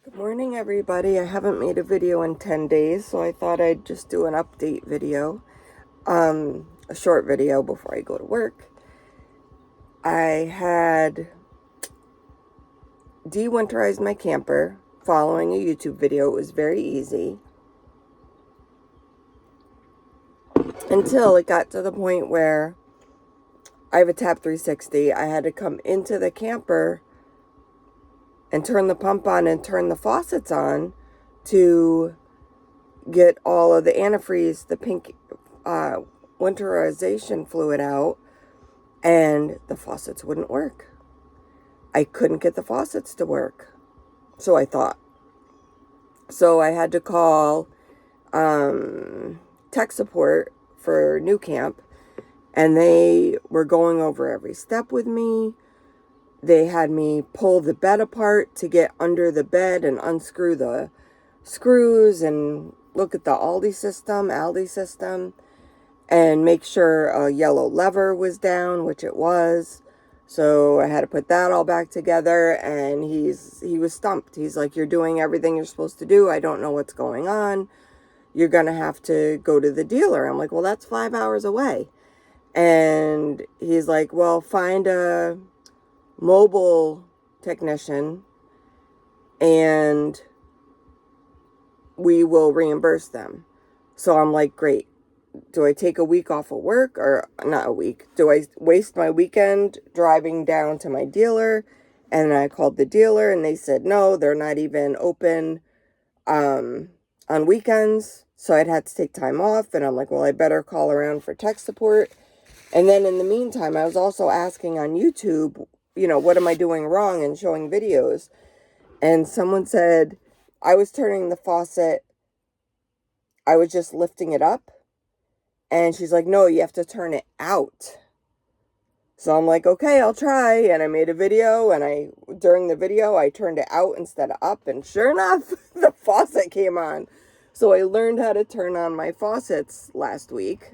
Good morning, everybody. I haven't made a video in 10 days, so I thought I'd just do an update video, a short video before I go to work. I had de-winterized my camper following a YouTube video. It was very easy until it got to the point where I have a Tab 360. I had to come into the camper and turn the pump on and turn the faucets on to get all of the antifreeze, the pink winterization fluid out, and the faucets wouldn't work. I couldn't get the faucets to work. So I thought. So I had to call tech support for New Camp, and they were going over every step with me. They had me pull the bed apart to get under the bed and unscrew the screws and look at the Aldi system, and make sure a yellow lever was down, which it was. So I had to put that all back together, and he was stumped. He's like, "You're doing everything you're supposed to do. I don't know what's going on. You're going to have to go to the dealer." I'm like, "Well, that's 5 hours away." And he's like, "Well, find a mobile technician and we will reimburse them." So I'm like, "Great. Do I take a week off of work, or not a week? Do I waste my weekend driving down to my dealer?" And I called the dealer and they said, no, they're not even open on weekends. So I'd had to take time off, and I'm like, well, I better call around for tech support. And then in the meantime, I was also asking on YouTube, what am I doing wrong, and showing videos. And someone said I was turning the faucet, I was just lifting it up. And she's like, no, you have to turn it out. So I'm like, okay, I'll try. And I made a video, and during the video, I turned it out instead of up. And sure enough, the faucet came on. So I learned how to turn on my faucets last week.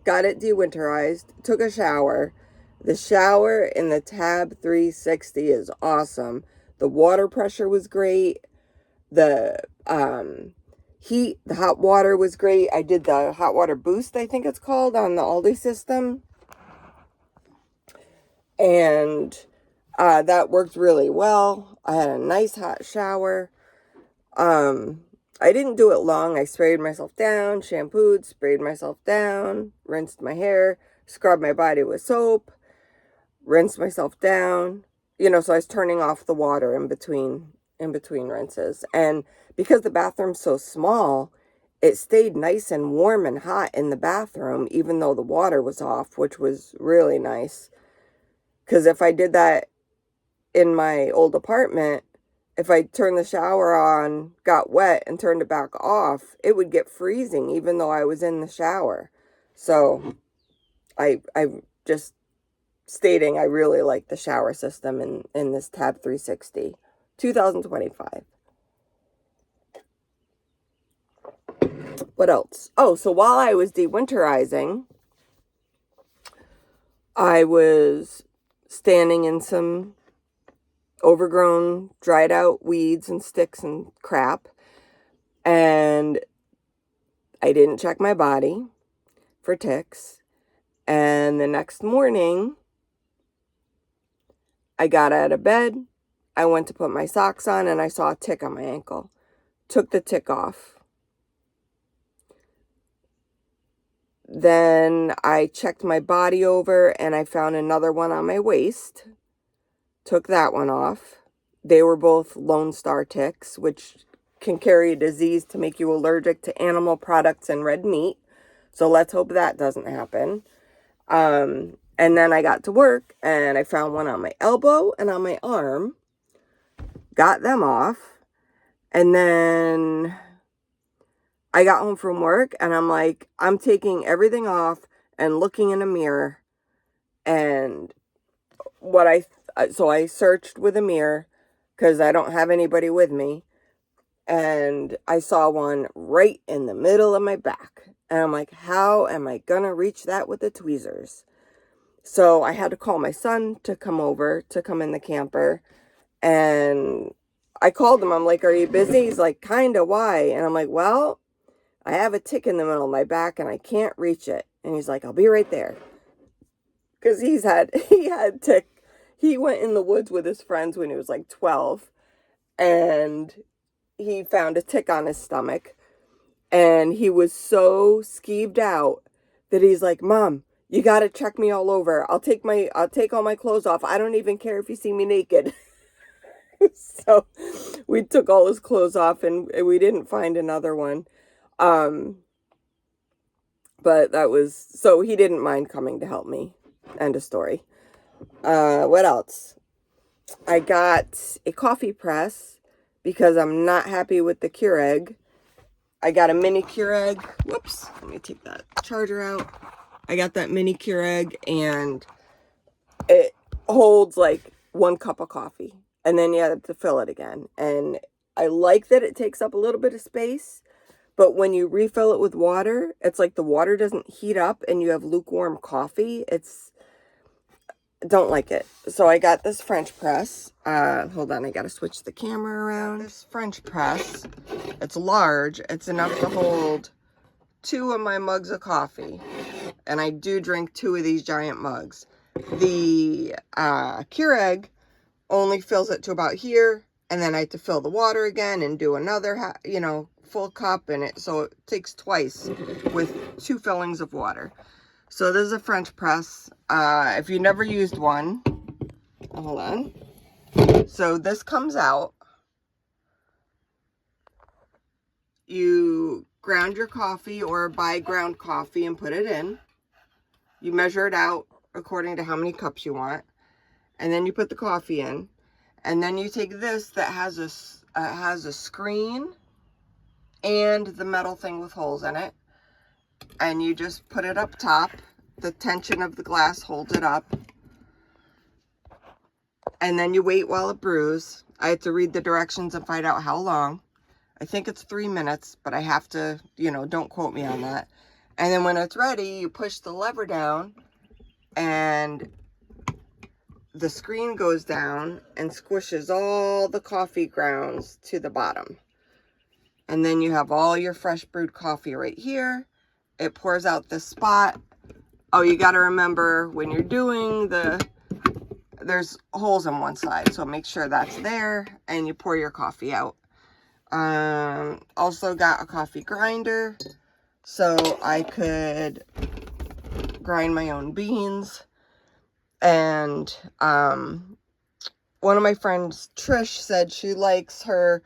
Got it de-winterized, took a shower. The shower in the Tab 360 is awesome. The water pressure was great. The the hot water was great. I did the hot water boost, I think it's called, on the Aldi system. And that worked really well. I had a nice hot shower. I didn't do it long. I sprayed myself down, shampooed, sprayed myself down, rinsed my hair, scrubbed my body with soap, rinsed myself down. So I was turning off the water in between rinses. And because the bathroom's so small, it stayed nice and warm and hot in the bathroom, even though the water was off, which was really nice. Because if I did that in my old apartment, if I turned the shower on, got wet, and turned it back off, it would get freezing even though I was in the shower. So I just stating I really like the shower system in this Tab 360 2025. What else? Oh, so while I was de-winterizing, I was standing in some overgrown, dried out weeds and sticks and crap. And I didn't check my body for ticks. And the next morning, I got out of bed. I went to put my socks on, and I saw a tick on my ankle. Took the tick off. Then I checked my body over, and I found another one on my waist. Took that one off. They were both Lone Star ticks, which can carry a disease to make you allergic to animal products and red meat. So let's hope that doesn't happen. And then I got to work, and I found one on my elbow and on my arm. Got them off. And then I got home from work, and I'm like, I'm taking everything off and looking in a mirror. And so I searched with a mirror because I don't have anybody with me. And I saw one right in the middle of my back. And I'm like, how am I going to reach that with the tweezers? So I had to call my son to come in the camper. And I called him. I'm like, are you busy? He's like, kinda, why? And I'm like, well, I have a tick in the middle of my back and I can't reach it. And he's like, I'll be right there. Because he had tick. He went in the woods with his friends when he was like 12. And he found a tick on his stomach. And he was so skeeved out that he's like, Mom, you got to check me all over. I'll take all my clothes off. I don't even care if you see me naked. So we took all his clothes off and we didn't find another one. But so he didn't mind coming to help me. End of story. What else? I got a coffee press because I'm not happy with the Keurig. I got a mini Keurig. Whoops. Let me take that charger out. I got that mini Keurig and it holds like 1 cup of coffee. And then you have to fill it again. And I like that it takes up a little bit of space. But when you refill it with water, it's like the water doesn't heat up and you have lukewarm coffee. Don't like it. So I got this French press. Hold on, I gotta switch the camera around. This French press, it's large. It's enough to hold 2 of my mugs of coffee. And I do drink 2 of these giant mugs. The Keurig only fills it to about here. And then I have to fill the water again and do another, full cup. So it takes twice with 2 fillings of water. So this is a French press. If you never used one, hold on. So this comes out. You ground your coffee or buy ground coffee and put it in. You measure it out according to how many cups you want. And then you put the coffee in. And then you take this that has a screen and the metal thing with holes in it. And you just put it up top. The tension of the glass holds it up. And then you wait while it brews. I have to read the directions and find out how long. I think it's 3 minutes, but I have to, don't quote me on that. And then when it's ready, you push the lever down and the screen goes down and squishes all the coffee grounds to the bottom. And then you have all your fresh brewed coffee right here. It pours out this spot. Oh, you got to remember when you're doing there's holes on one side. So make sure that's there and you pour your coffee out. Also got a coffee grinder so I could grind my own beans. And one of my friends, Trish, said she likes her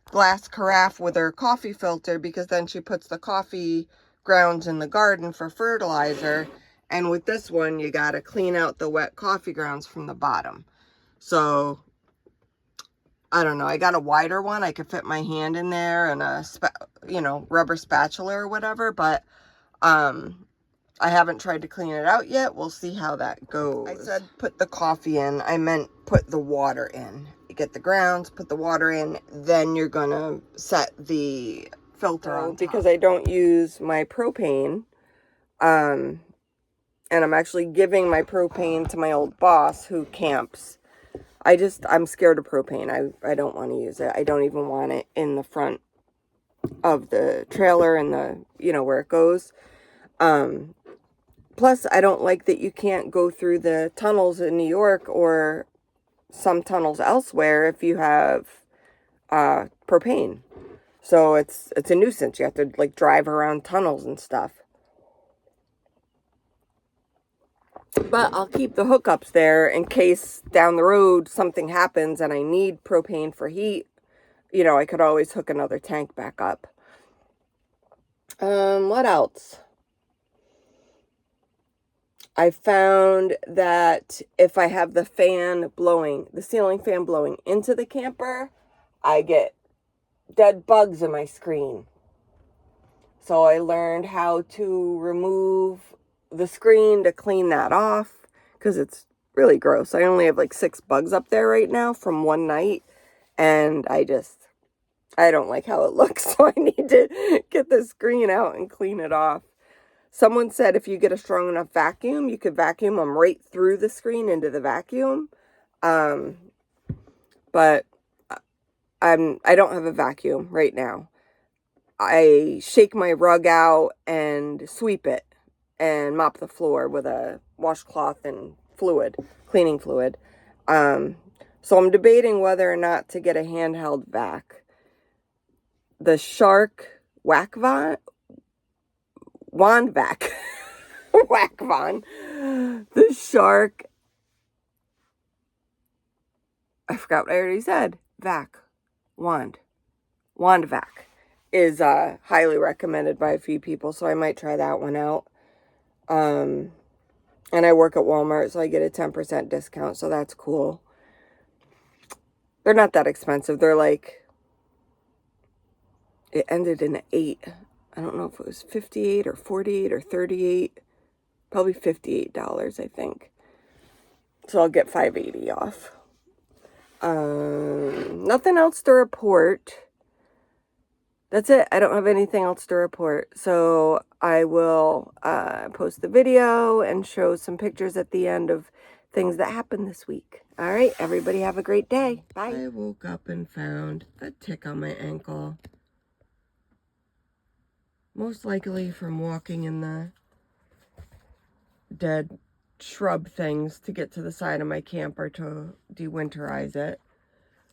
glass carafe with her coffee filter because then she puts the coffee grounds in the garden for fertilizer. And with this one, you got to clean out the wet coffee grounds from the bottom. So, I don't know. I got a wider one. I could fit my hand in there and a, rubber spatula or whatever. But, I haven't tried to clean it out yet. We'll see how that goes. I said put the coffee in. I meant put the water in. You get the grounds, put the water in, then you're going to set the filter on top. Because I don't use my propane, and I'm actually giving my propane to my old boss who camps. I'm scared of propane. I don't want to use it. I don't even want it in the front of the trailer and where it goes. Plus, I don't like that you can't go through the tunnels in New York or some tunnels elsewhere if you have propane. So it's a nuisance. You have to drive around tunnels and stuff. But I'll keep the hookups there in case down the road something happens and I need propane for heat. I could always hook another tank back up. What else? I found that if I have the ceiling fan blowing into the camper, I get dead bugs in my screen. So I learned how to remove the screen to clean that off because it's really gross. I only have 6 bugs up there right now from one night, and I don't like how it looks, so I need to get the screen out and clean it off. Someone said if you get a strong enough vacuum, you could vacuum them right through the screen into the vacuum. But I I don't have a vacuum right now. I shake my rug out and sweep it and mop the floor with a washcloth and fluid, cleaning fluid. So I'm debating whether or not to get a handheld vac. The Shark Wand vac. Whack Von. The Shark. I forgot what I already said. Vac. Wand vac is highly recommended by a few people, so I might try that one out. And I work at Walmart, so I get a 10% discount, so that's cool. They're not that expensive. They're like, it ended in 8. I don't know if it was 58 or 48 or 38. Probably $58, I think. So I'll get $5.80 off. Nothing else to report. That's it. I don't have anything else to report. So I will post the video and show some pictures at the end of things that happened this week. All right, everybody have a great day. Bye. I woke up and found a tick on my ankle. Most likely from walking in the dead shrub things to get to the side of my camper to dewinterize it.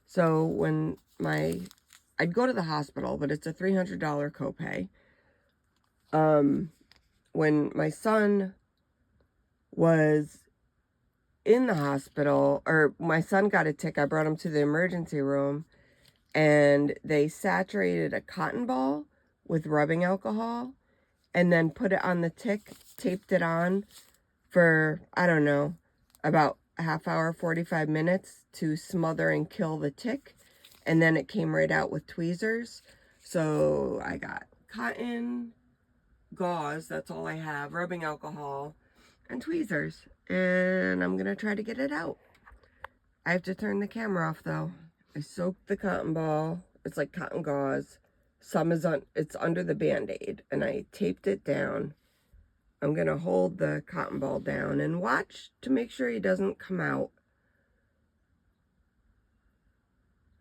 So when I'd go to the hospital, but it's a $300 copay. When my son was in the hospital, or my son got a tick, I brought him to the emergency room, and they saturated a cotton ball with rubbing alcohol and then put it on the tick, taped it on for, I don't know, about a half hour, 45 minutes to smother and kill the tick. And then it came right out with tweezers. So I got cotton, gauze, that's all I have, rubbing alcohol, and tweezers. And I'm going to try to get it out. I have to turn the camera off though. I soaked the cotton ball. It's like cotton gauze. It's under the Band-Aid, and I taped it down. I'm going to hold the cotton ball down and watch to make sure he doesn't come out.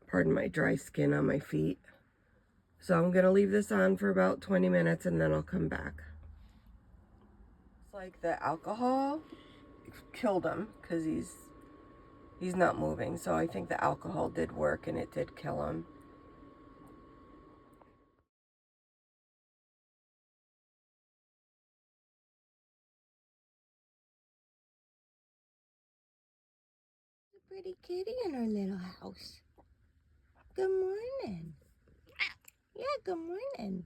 Pardon my dry skin on my feet. So I'm going to leave this on for about 20 minutes and then I'll come back. It's like the alcohol killed him because he's not moving. So I think the alcohol did work and it did kill him. Pretty kitty in our little house. Good morning. Yeah, good morning.